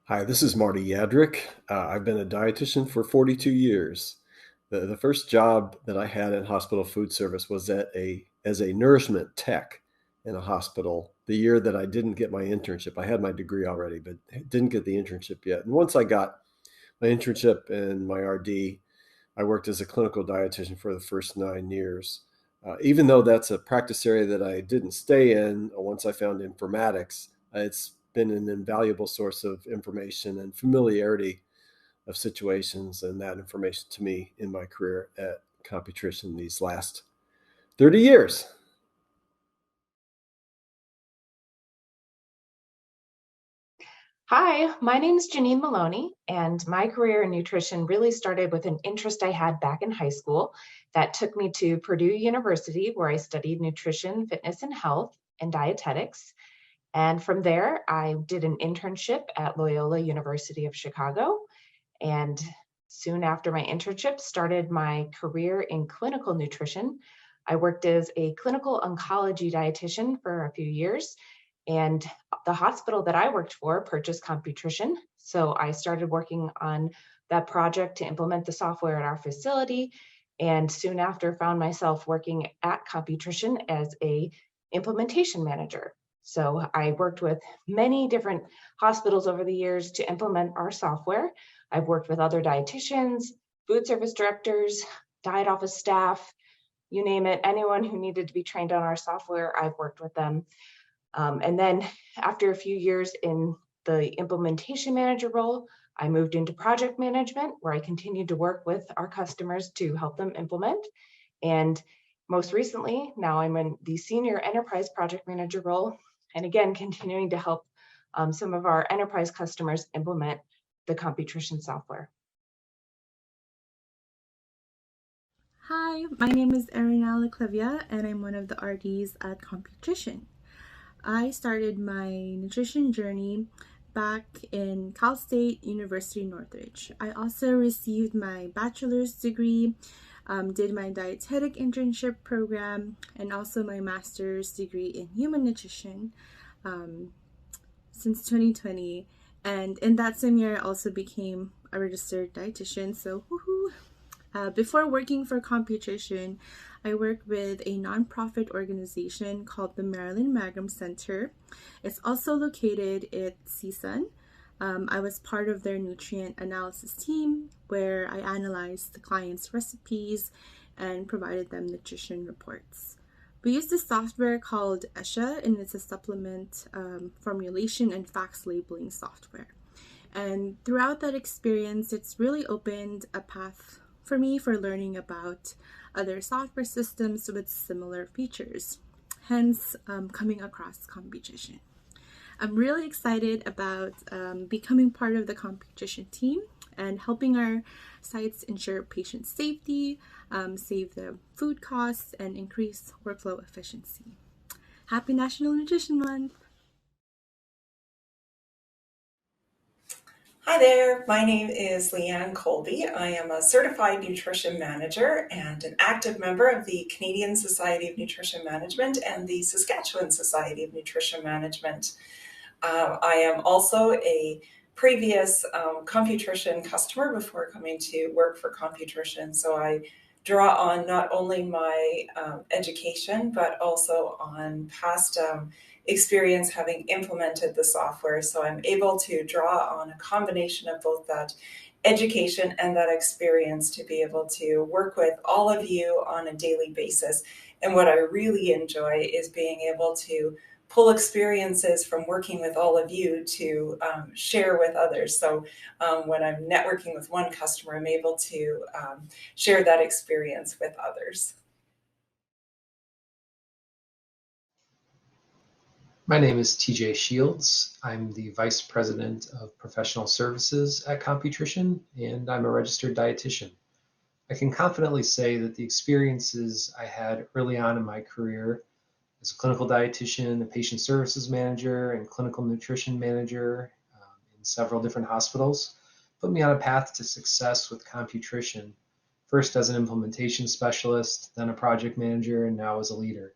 Hi, this is Marty Yadrick. I've been a dietitian for 42 years. The first job that I had in hospital food service was as a nourishment tech in a hospital. The year that I didn't get my internship, I had my degree already, but didn't get the internship yet. And once I got my internship and my RD, I worked as a clinical dietitian for the first 9 years. Even though that's a practice area that I didn't stay in, once I found informatics, it's been an invaluable source of information and familiarity of situations and that information to me in my career at Computrition these last 30 years. Hi, my name is Janine Maloney, and my career in nutrition really started with an interest I had back in high school that took me to Purdue University, where I studied nutrition, fitness, and health and dietetics. And from there, I did an internship at Loyola University of Chicago. And soon after my internship, started my career in clinical nutrition. I worked as a clinical oncology dietitian for a few years, and the hospital that I worked for purchased Computrition. So I started working on that project to implement the software at our facility, and soon after found myself working at Computrition as a implementation manager. So I worked with many different hospitals over the years to implement our software. I've worked with other dietitians, food service directors, diet office staff, you name it, anyone who needed to be trained on our software, I've worked with them. And then after a few years in the implementation manager role, I moved into project management, where I continued to work with our customers to help them implement. And most recently, now I'm in the senior enterprise project manager role, and again, continuing to help some of our enterprise customers implement the Computrition software. Hi, my name is Erinala Clevia, and I'm one of the RDs at Computrition. I started my nutrition journey back in Cal State University Northridge. I also received my bachelor's degree, did my dietetic internship program, and also my master's degree in human nutrition since 2020. And in that same year, I also became a registered dietitian. So, woohoo! Before working for Computrition, I worked with a nonprofit organization called the Marilyn Mangum Center. It's also located at CSUN. I was part of their nutrient analysis team, where I analyzed the clients' recipes and provided them nutrition reports. We used a software called ESHA, and it's a supplement formulation and facts labeling software. And throughout that experience, it's really opened a path for me for learning about other software systems with similar features, hence coming across Computrition. I'm really excited about becoming part of the Computrition team and helping our sites ensure patient safety, save the food costs, and increase workflow efficiency. Happy National Nutrition Month! Hi there, my name is Leanne Colby. I am a certified nutrition manager and an active member of the Canadian Society of Nutrition Management and the Saskatchewan Society of Nutrition Management. I am also a previous Computrition customer before coming to work for Computrition, so I draw on not only my education but also on past experience having implemented the software. So I'm able to draw on a combination of both that education and that experience to be able to work with all of you on a daily basis. And what I really enjoy is being able to pull experiences from working with all of you to share with others. So when I'm networking with one customer, I'm able to share that experience with others. My name is TJ Shields. I'm the Vice President of Professional Services at Computrition, and I'm a registered dietitian. I can confidently say that the experiences I had early on in my career as a clinical dietitian, a patient services manager, and clinical nutrition manager in several different hospitals put me on a path to success with Computrition, first as an implementation specialist, then a project manager, and now as a leader.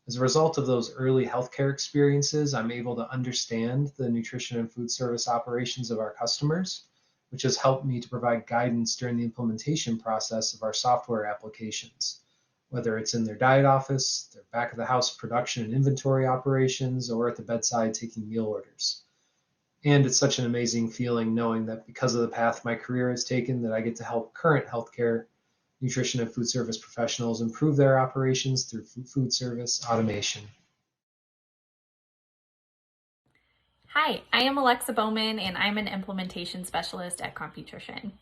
As a result of those early healthcare experiences, I'm able to understand the nutrition and food service operations of our customers, which has helped me to provide guidance during the implementation process of our software applications, whether it's in their diet office, their back of the house production and inventory operations, or at the bedside taking meal orders. And it's such an amazing feeling knowing that because of the path my career has taken, that I get to help current healthcare, nutrition, and food service professionals improve their operations through food service automation. Hi, I am Alexa Bowman, and I'm an implementation specialist at Computrition.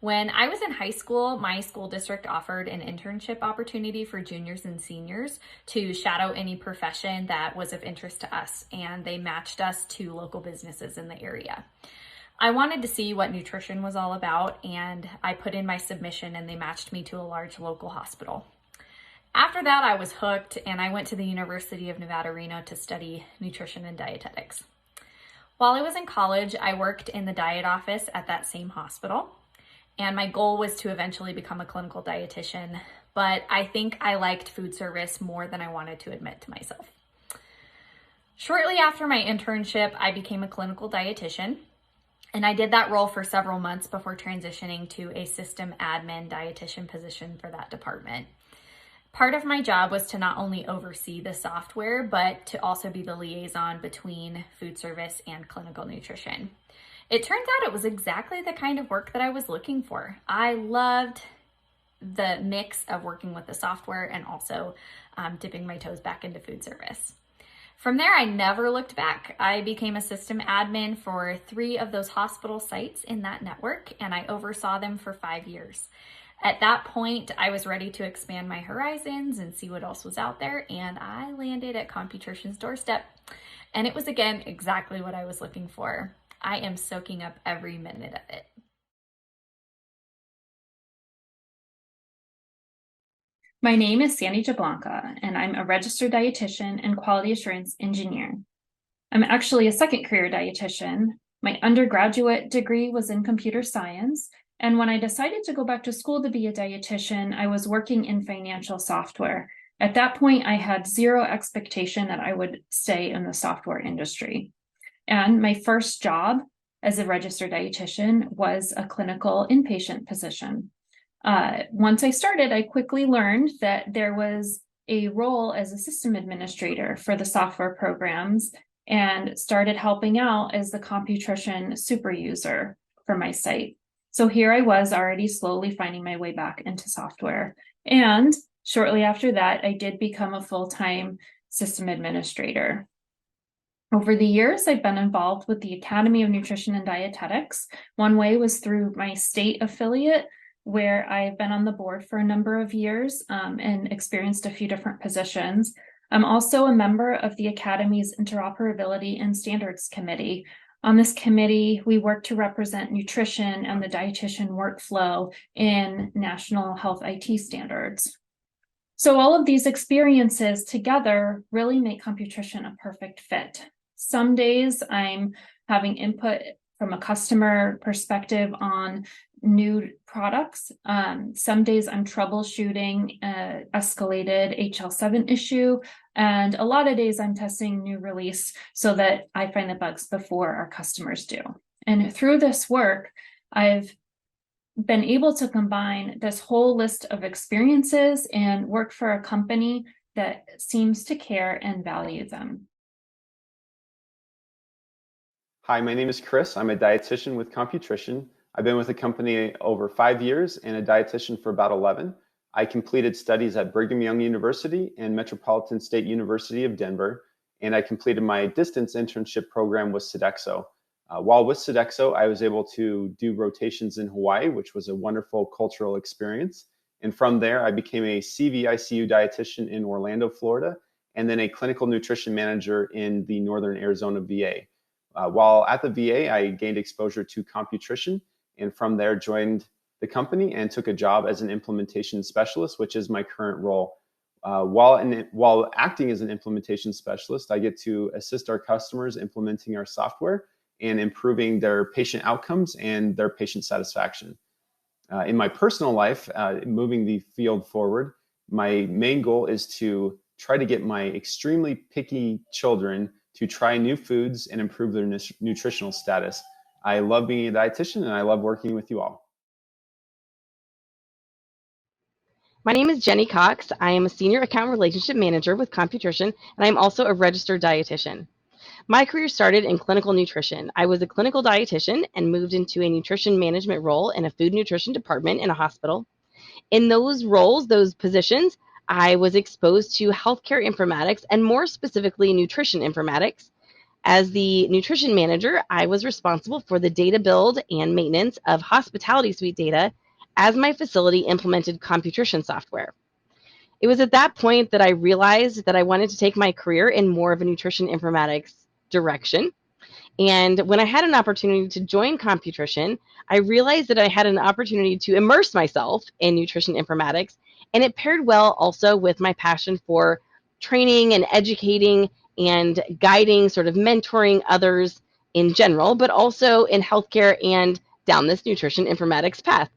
When I was in high school, my school district offered an internship opportunity for juniors and seniors to shadow any profession that was of interest to us, and they matched us to local businesses in the area. I wanted to see what nutrition was all about, and I put in my submission and they matched me to a large local hospital. After that, I was hooked, and I went to the University of Nevada, Reno to study nutrition and dietetics. While I was in college, I worked in the diet office at that same hospital. And my goal was to eventually become a clinical dietitian, but I think I liked food service more than I wanted to admit to myself. Shortly after my internship, I became a clinical dietitian, and I did that role for several months before transitioning to a system admin dietitian position for that department. Part of my job was to not only oversee the software, but to also be the liaison between food service and clinical nutrition. It turns out it was exactly the kind of work that I was looking for. I loved the mix of working with the software and also dipping my toes back into food service. From there, I never looked back. I became a system admin for 3 of those hospital sites in that network, and I oversaw them for 5 years. At that point, I was ready to expand my horizons and see what else was out there, and I landed at Computrition's doorstep. And it was, again, exactly what I was looking for. I am soaking up every minute of it. My name is Sandy Jablanca, and I'm a registered dietitian and quality assurance engineer. I'm actually a second career dietitian. My undergraduate degree was in computer science, and when I decided to go back to school to be a dietitian, I was working in financial software. At that point, I had zero expectation that I would stay in the software industry. And my first job as a registered dietitian was a clinical inpatient position. Once I started, I quickly learned that there was a role as a system administrator for the software programs and started helping out as the Computrition super user for my site. So here I was already slowly finding my way back into software. And shortly after that, I did become a full-time system administrator. Over the years, I've been involved with the Academy of Nutrition and Dietetics. One way was through my state affiliate, where I've been on the board for a number of years and experienced a few different positions. I'm also a member of the Academy's Interoperability and Standards Committee. On this committee, we work to represent nutrition and the dietitian workflow in national health IT standards. So all of these experiences together really make Computrition a perfect fit. Some days I'm having input from a customer perspective on new products. Some days I'm troubleshooting an escalated HL7 issue, and a lot of days I'm testing new release so that I find the bugs before our customers do. And through this work, I've been able to combine this whole list of experiences and work for a company that seems to care and value them. Hi, my name is Chris. I'm a dietitian with Computrition. I've been with the company over 5 years and a dietitian for about 11. I completed studies at Brigham Young University and Metropolitan State University of Denver, and I completed my distance internship program with Sodexo. While with Sodexo, I was able to do rotations in Hawaii, which was a wonderful cultural experience. And from there, I became a CVICU dietitian in Orlando, Florida, and then a clinical nutrition manager in the Northern Arizona VA. While at the VA, I gained exposure to Computrition, and from there joined the company and took a job as an implementation specialist, which is my current role. While acting as an implementation specialist, I get to assist our customers implementing our software and improving their patient outcomes and their patient satisfaction. In my personal life, moving the field forward, my main goal is to try to get my extremely picky children to try new foods and improve their nutritional status. I love being a dietitian, and I love working with you all. My name is Jenny Cox. I am a Senior Account Relationship Manager with Computrition, and I'm also a registered dietitian. My career started in clinical nutrition. I was a clinical dietitian and moved into a nutrition management role in a food nutrition department in a hospital. In those roles, those positions, I was exposed to healthcare informatics and more specifically nutrition informatics. As the nutrition manager, I was responsible for the data build and maintenance of hospitality suite data as my facility implemented Computrition software. It was at that point that I realized that I wanted to take my career in more of a nutrition informatics direction. And when I had an opportunity to join Computrition, I realized that I had an opportunity to immerse myself in nutrition informatics, and it paired well also with my passion for training and educating and guiding, sort of mentoring others in general, but also in healthcare and down this nutrition informatics path.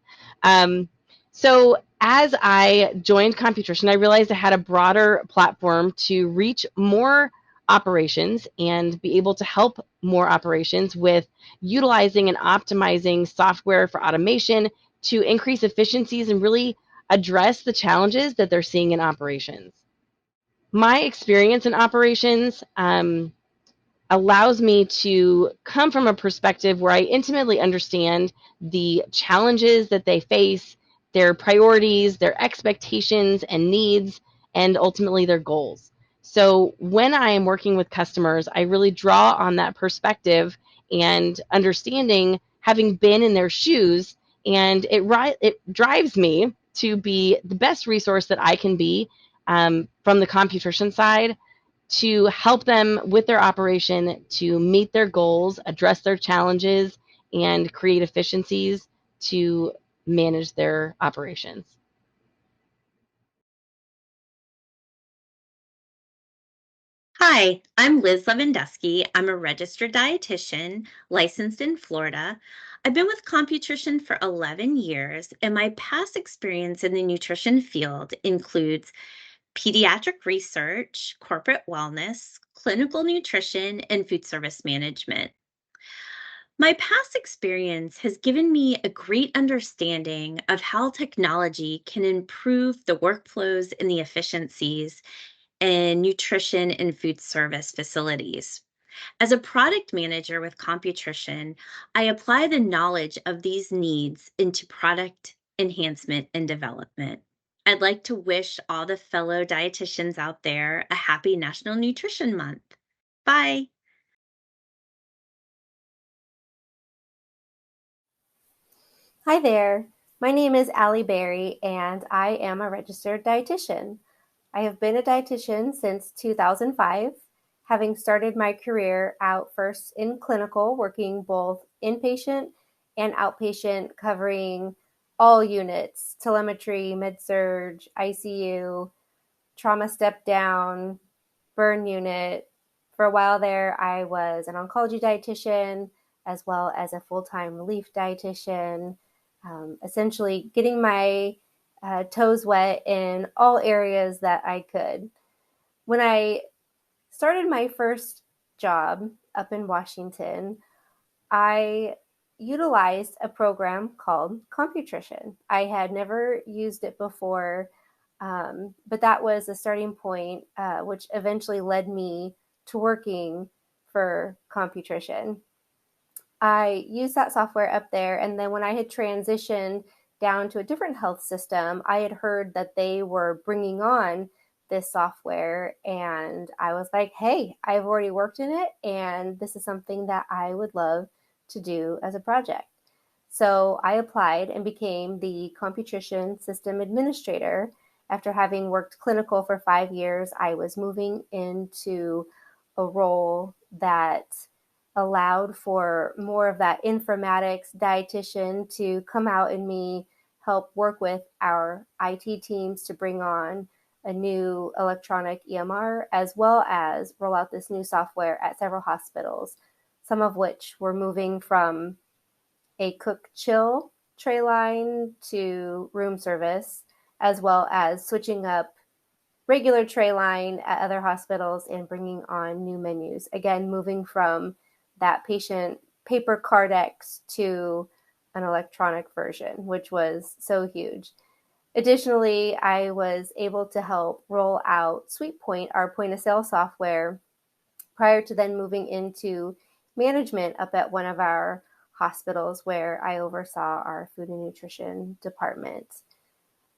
So as I joined Computrition, I realized I had a broader platform to reach more operations and be able to help more operations with utilizing and optimizing software for automation to increase efficiencies and really address the challenges that they're seeing in operations. My experience in operations allows me to come from a perspective where I intimately understand the challenges that they face, their priorities, their expectations and needs, and ultimately their goals. So when I am working with customers, I really draw on that perspective and understanding, having been in their shoes, and it drives me to be the best resource that I can be from the Computrition side to help them with their operation to meet their goals, address their challenges, and create efficiencies to manage their operations. Hi, I'm Liz Lewandowski. I'm a registered dietitian licensed in Florida. I've been with Computrition for 11 years, and my past experience in the nutrition field includes pediatric research, corporate wellness, clinical nutrition, and food service management. My past experience has given me a great understanding of how technology can improve the workflows and the efficiencies in nutrition and food service facilities. As a product manager with Computrition, I apply the knowledge of these needs into product enhancement and development. I'd like to wish all the fellow dietitians out there a happy National Nutrition Month. Bye. Hi there. My name is Allie Berry, and I am a registered dietitian. I have been a dietitian since 2005, having started my career out first in clinical, working both inpatient and outpatient, covering all units, telemetry, med-surg, ICU, trauma step down, burn unit. For a while there, I was an oncology dietitian, as well as a full-time relief dietitian, essentially getting my toes wet in all areas that I could. When I started my first job up in Washington, I utilized a program called Computrition. I had never used it before, but that was a starting point, which eventually led me to working for Computrition. I used that software up there, and then when I had transitioned down to a different health system, I had heard that they were bringing on this software, and I was like, hey, I've already worked in it, and this is something that I would love to do as a project. So I applied and became the Computrition system administrator. After having worked clinical for 5 years, I was moving into a role that allowed for more of that informatics dietitian to come out and me help work with our IT teams to bring on a new electronic EMR, as well as roll out this new software at several hospitals, some of which were moving from a cook chill tray line to room service, as well as switching up regular tray line at other hospitals and bringing on new menus. Again, moving from that patient paper Cardex to an electronic version, which was so huge. Additionally, I was able to help roll out SweetPoint, our point of sale software, prior to then moving into management up at one of our hospitals where I oversaw our food and nutrition department.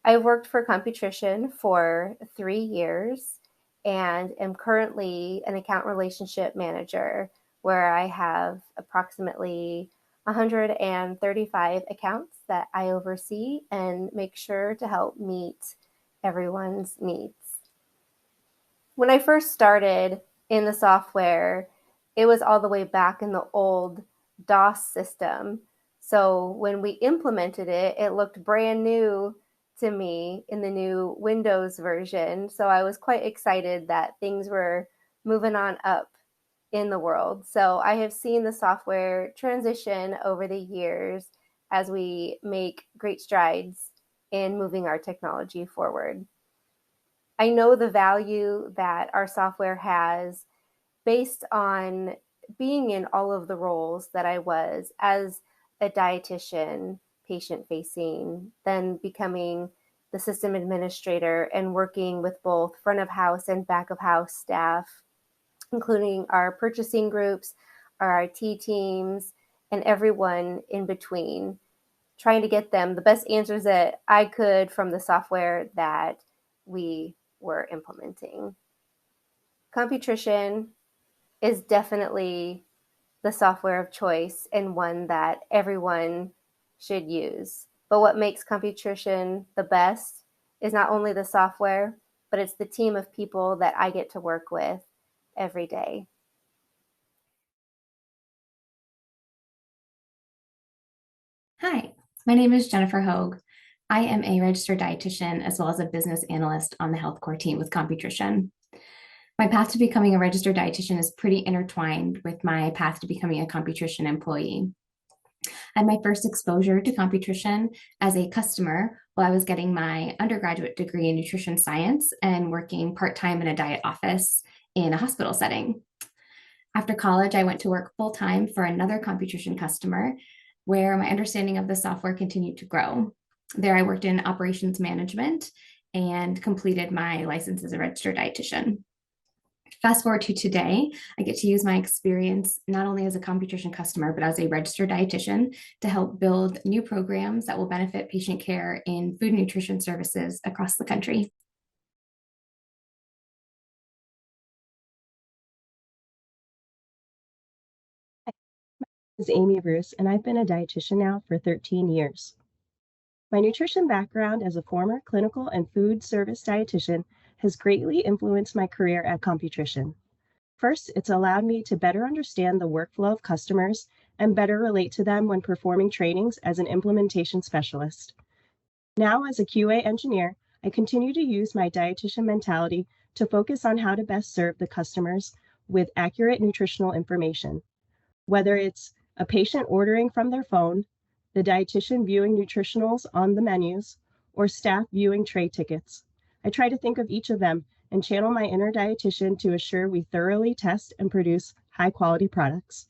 I worked for Computrition for 3 years and am currently an account relationship manager where I have approximately 135 accounts that I oversee and make sure to help meet everyone's needs. When I first started in the software, it was all the way back in the old DOS system. So when we implemented it, it looked brand new to me in the new Windows version. So I was quite excited that things were moving on up in the world. So I have seen the software transition over the years as we make great strides in moving our technology forward. I know the value that our software has based on being in all of the roles that I was as a dietitian, patient-facing, then becoming the system administrator and working with both front of house and back of house staff, including our purchasing groups, our IT teams, and everyone in between, trying to get them the best answers that I could from the software that we were implementing. Computrition is definitely the software of choice and one that everyone should use. But what makes Computrition the best is not only the software, but it's the team of people that I get to work with every day. Hi, my name is Jennifer Hogue. I am a registered dietitian as well as a business analyst on the health core team with Computrition. My path to becoming a registered dietitian is pretty intertwined with my path to becoming a Computrition employee. I had my first exposure to Computrition as a customer while I was getting my undergraduate degree in nutrition science and working part-time in a diet office in a hospital setting. After college, I went to work full-time for another Computrition customer where my understanding of the software continued to grow. There I worked in operations management and completed my license as a registered dietitian. Fast forward to today, I get to use my experience not only as a Computrition customer, but as a registered dietitian to help build new programs that will benefit patient care in food and nutrition services across the country. My name is Amy Bruce, and I've been a dietitian now for 13 years. My nutrition background as a former clinical and food service dietitian has greatly influenced my career at Computrition. First, it's allowed me to better understand the workflow of customers and better relate to them when performing trainings as an implementation specialist. Now, as a QA engineer, I continue to use my dietitian mentality to focus on how to best serve the customers with accurate nutritional information. Whether it's a patient ordering from their phone, the dietitian viewing nutritionals on the menus, or staff viewing tray tickets, I try to think of each of them and channel my inner dietitian to assure we thoroughly test and produce high-quality products.